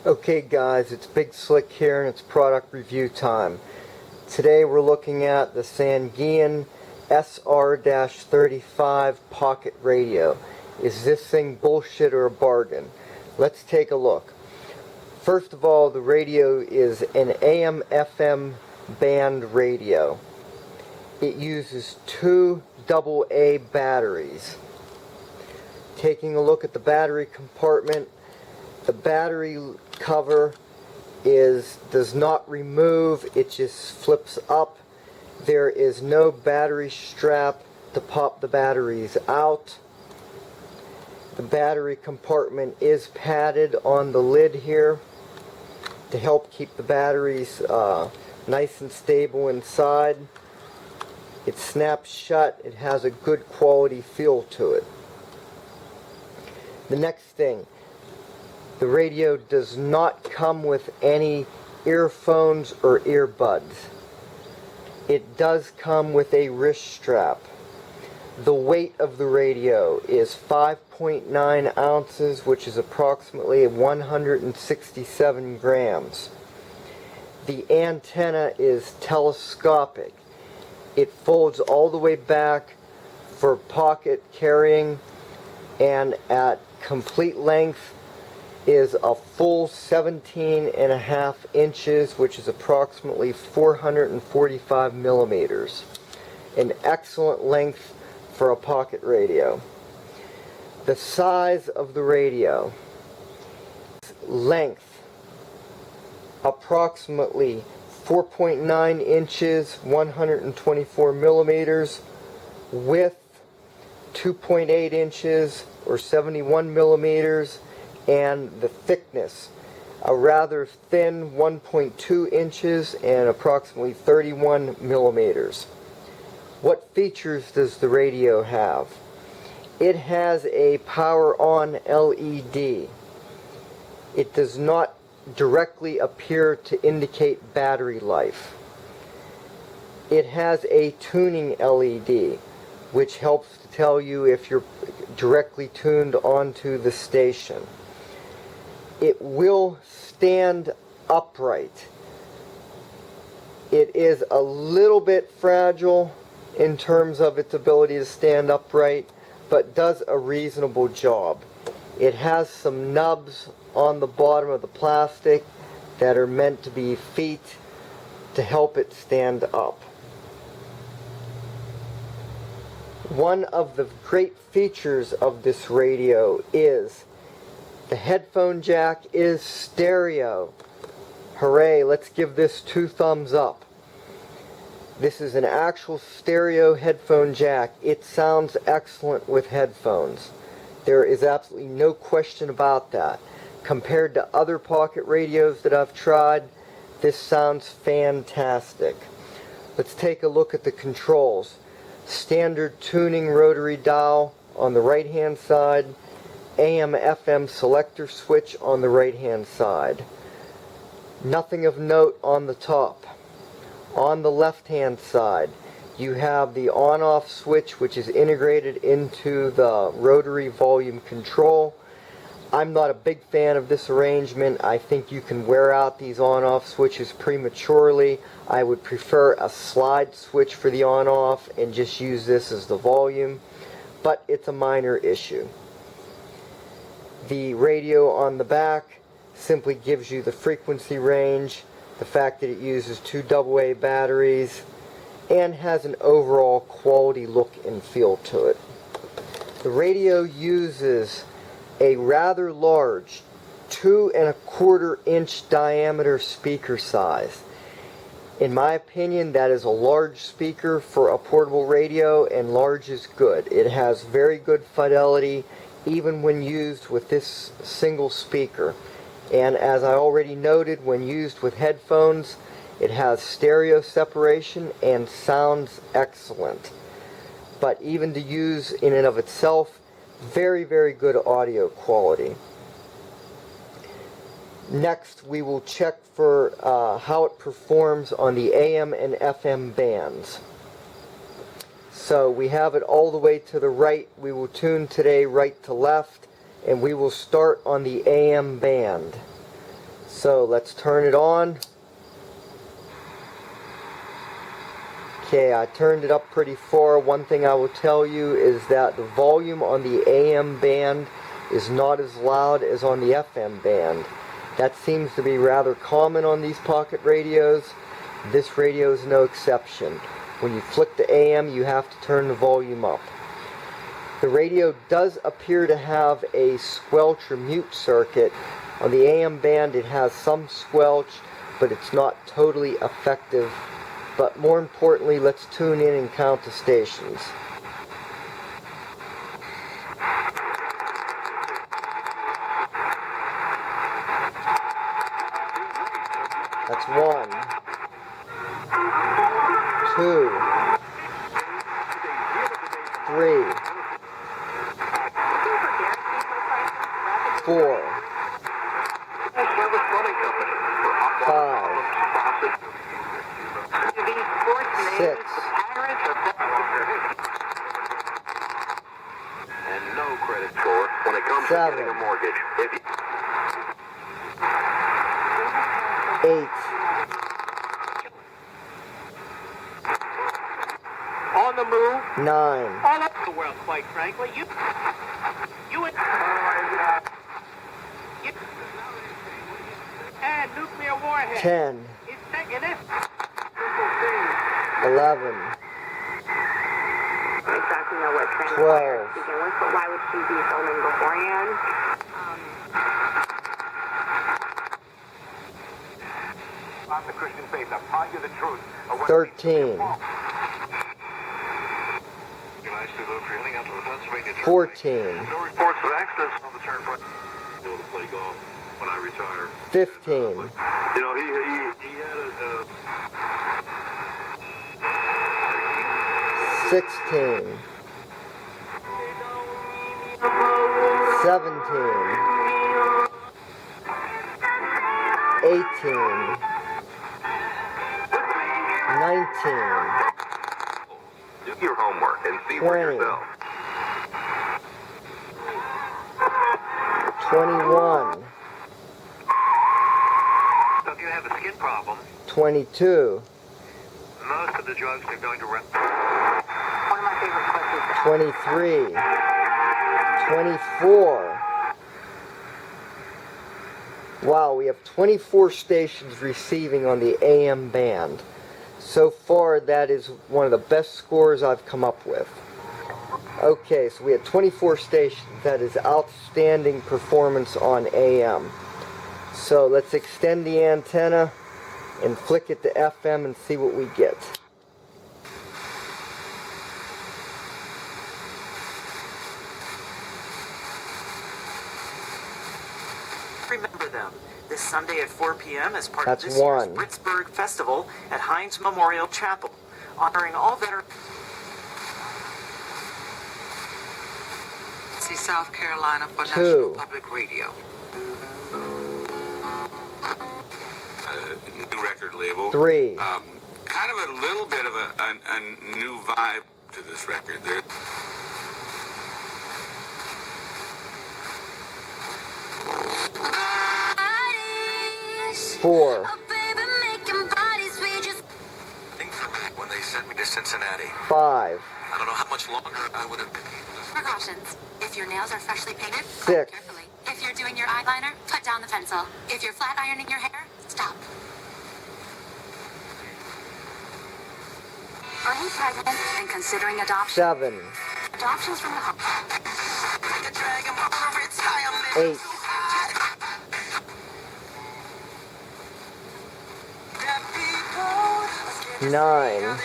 Okay guys, it's BigSLICK here and it's product review time. Today we're looking at the Sangean SR-35 pocket radio. Is this thing bullshit or a bargain? Let's take a look. First of all, the radio is an AM/FM band radio. It uses two AA batteries. Taking a look at the battery compartment, the battery cover does not remove, it just flips up. There is no battery strap to pop the batteries out. The battery compartment is padded on the lid here to help keep the batteries nice and stable inside. It snaps shut, it has a good quality feel to it. The next thing, the radio does not come with any earphones or earbuds. It does come with a wrist strap. The weight of the radio is 5.9 ounces, which is approximately 167 grams. The antenna is telescopic. It folds all the way back for pocket carrying, and at complete length is a full 17.5 inches, which is approximately 445 millimeters. An excellent length for a pocket radio. The size of the radio: length approximately 4.9 inches, 124 millimeters, width 2.8 inches or 71 millimeters, and the thickness a rather thin 1.2 inches and approximately 31 millimeters. What features does the radio have? It has a power on LED. It does not directly appear to indicate battery life. It has a tuning LED, which helps to tell you if you're directly tuned onto the station. It will stand upright. It is a little bit fragile in terms of its ability to stand upright, but does a reasonable job. It has some nubs on the bottom of the plastic that are meant to be feet to help it stand up. One of the great features of this radio is the headphone jack is stereo. Hooray, let's give this 2 thumbs up. This is an actual stereo headphone jack. It sounds excellent with headphones. There is absolutely no question about that. Compared to other pocket radios that I've tried, this sounds fantastic. Let's take a look at the controls. Standard tuning rotary dial on the right hand side, AM/FM selector switch on the right hand side. Nothing of note on the top. On the left hand side, you have the on-off switch, which is integrated into the rotary volume control. I'm not a big fan of this arrangement. I think you can wear out these on-off switches prematurely. I would prefer a slide switch for the on-off and just use this as the volume, but it's a minor issue. The radio on the back simply gives you the frequency range, the fact that it uses two AA batteries, and has an overall quality look and feel to it. The radio uses a rather large 2¼ inch diameter speaker size. In my opinion, that is a large speaker for a portable radio, and large is good. It has very good fidelity even when used with this single speaker. And as I already noted, when used with headphones, it has stereo separation and sounds excellent. But even to use in and of itself, very, very good audio quality. Next, we will check for how it performs on the AM and FM bands. So we have it all the way to the right. We will tune today right to left, and we will start on the AM band. So let's turn it on. Okay, I turned it up pretty far. One thing I will tell you is that the volume on the AM band is not as loud as on the FM band. That seems to be rather common on these pocket radios. This radio is no exception. When you flick the AM, you have to turn the volume up. The radio does appear to have a squelch or mute circuit. On the AM band it has some squelch, but it's not totally effective. But more importantly, let's tune in and count the stations. That's 1, 2, 3, 4, 5, 6, and no credit score when it comes to 7, getting a mortgage. 8, On the move, 9, all over the world, quite frankly. You and nuclear warhead. 10, It's taking it. 11, Exactly know what 12, to begin with, but why would she be filming beforehand? On the Christian faith, I'll tell you the truth. 13, 14, No reports of accidents on the turnpike. To play golf when I retire. 15, You know, he had a 16, 17, 18, 19, do your homework and see 20, for yourself. 21, So if you have a skin problem, 22, most of the drugs are going to One of my favorite questions to ask. 23, 24. Wow, we have 24 stations receiving on the AM band. So far, that is one of the best scores I've come up with. Okay, so we had 24 stations. That is outstanding performance on AM. So let's extend the antenna and flick it to FM and see what we get. Remember them this Sunday at 4 p.m. as part That's of this year's 1. Pittsburgh Festival at Heinz Memorial Chapel, honoring all veterans. See South Carolina for 2. National Public Radio. New record label. 3. Kind of a little bit of a new vibe to this record. There. 4. When they sent me to Cincinnati, 5. I don't know how much longer I would have been. Precautions. If your nails are freshly painted, 6. comb carefully. If you're doing your eyeliner, put down the pencil. If you're flat ironing your hair, stop. Are you pregnant and considering adoption? 7. Adoptions from the home. 8. 9.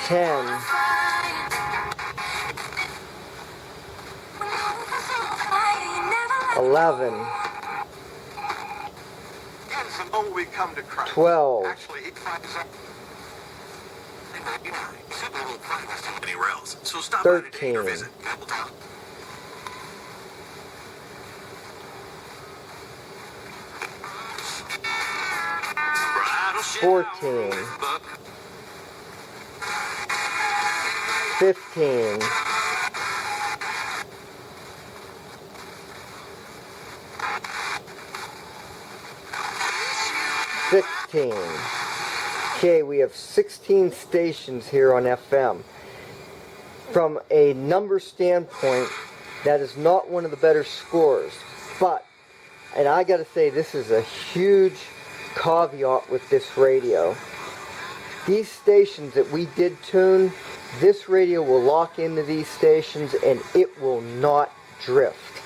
10. 11. Yes, the moment we come to Christ. 12. Actually, he finds out. Anywhere else. So stop by today or 13. visit Campbelltown. 14. 15. 16. Okay, we have 16 stations here on FM. From a number standpoint, that is not one of the better scores. But, and I gotta say, this is a huge caveat with this radio. These stations that we did tune, this radio will lock into these stations and it will not drift.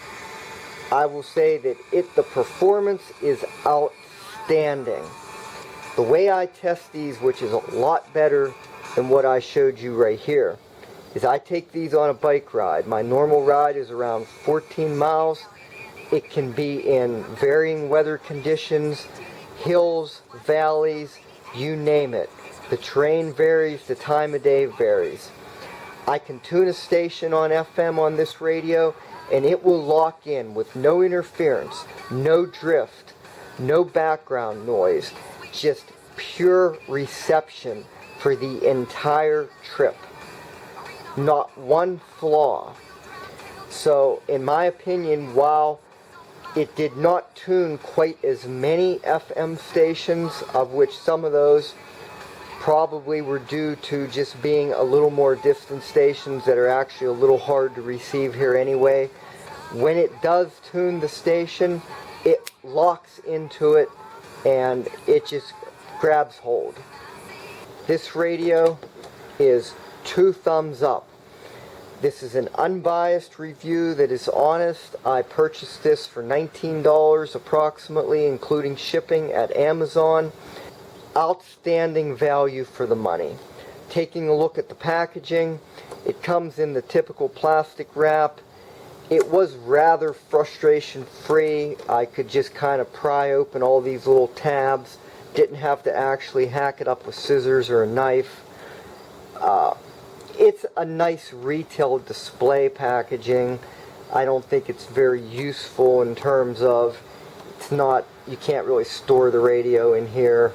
I will say that the performance is outstanding. The way I test these, which is a lot better than what I showed you right here, is I take these on a bike ride. My normal ride is around 14 miles. It can be in varying weather conditions, hills, valleys, you name it. The terrain varies, the time of day varies. I can tune a station on FM on this radio and it will lock in with no interference, no drift, no background noise, just pure reception for the entire trip. Not one flaw. So in my opinion, while it did not tune quite as many FM stations, of which some of those probably were due to just being a little more distant stations that are actually a little hard to receive here anyway, when it does tune the station, it locks into it and it just grabs hold. This radio is 2 thumbs up. This is an unbiased review that is honest. I purchased this for $19 approximately, including shipping at Amazon. Outstanding value for the money. Taking a look at the packaging, it comes in the typical plastic wrap. It was rather frustration free. I could just kind of pry open all these little tabs. Didn't have to actually hack it up with scissors or a knife. It's a nice retail display packaging. I don't think it's very useful in terms of, it's not, you can't really store the radio in here.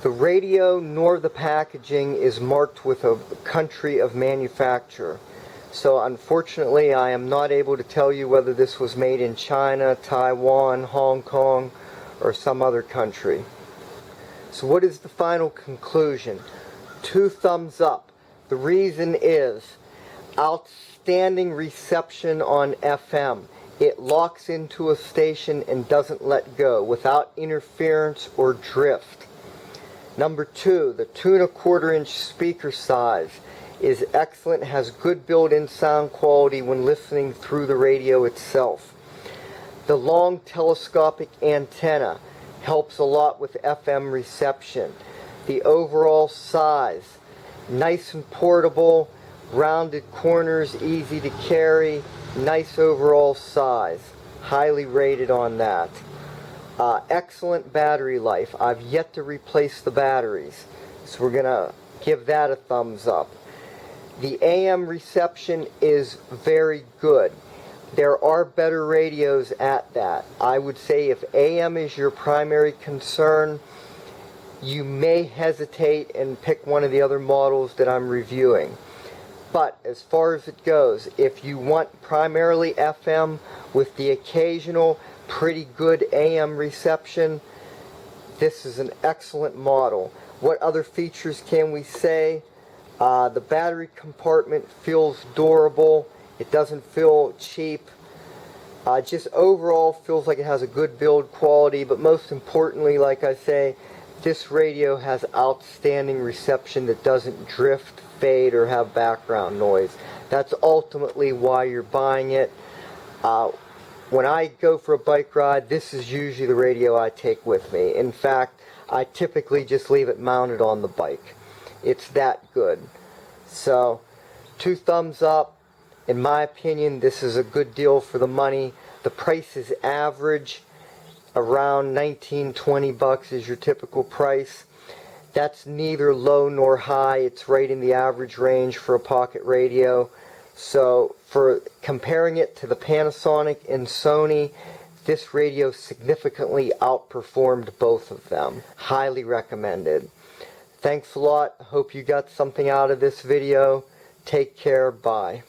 The radio nor the packaging is marked with a country of manufacture. So unfortunately I am not able to tell you whether this was made in China, Taiwan, Hong Kong, or some other country. So what is the final conclusion? 2 thumbs up. The reason is outstanding reception on FM. It locks into a station and doesn't let go without interference or drift. Number 2, the 2 1/4 inch speaker size is excellent, has good built-in sound quality when listening through the radio itself. The long telescopic antenna helps a lot with FM reception. The overall size, nice and portable, rounded corners, easy to carry, nice overall size. Highly rated on that. Excellent battery life. I've yet to replace the batteries, so we're going to give that a thumbs up. The AM reception is very good. There are better radios at that. I would say if AM is your primary concern, you may hesitate and pick one of the other models that I'm reviewing. But as far as it goes, if you want primarily FM with the occasional pretty good AM reception, this is an excellent model. What other features can we say? The battery compartment feels durable. It doesn't feel cheap. Just overall feels like it has a good build quality, but most importantly, like I say, this radio has outstanding reception that doesn't drift, fade, or have background noise. That's ultimately why you're buying it. When I go for a bike ride, this is usually the radio I take with me. In fact, I typically just leave it mounted on the bike. It's that good. So, 2 thumbs up. In my opinion, this is a good deal for the money. The price is average. Around $19-20 bucks is your typical price. That's neither low nor high. It's right in the average range for a pocket radio. So for comparing it to the Panasonic and Sony, this radio significantly outperformed both of them. Highly recommended. Thanks a lot. Hope you got something out of this video. Take care. Bye.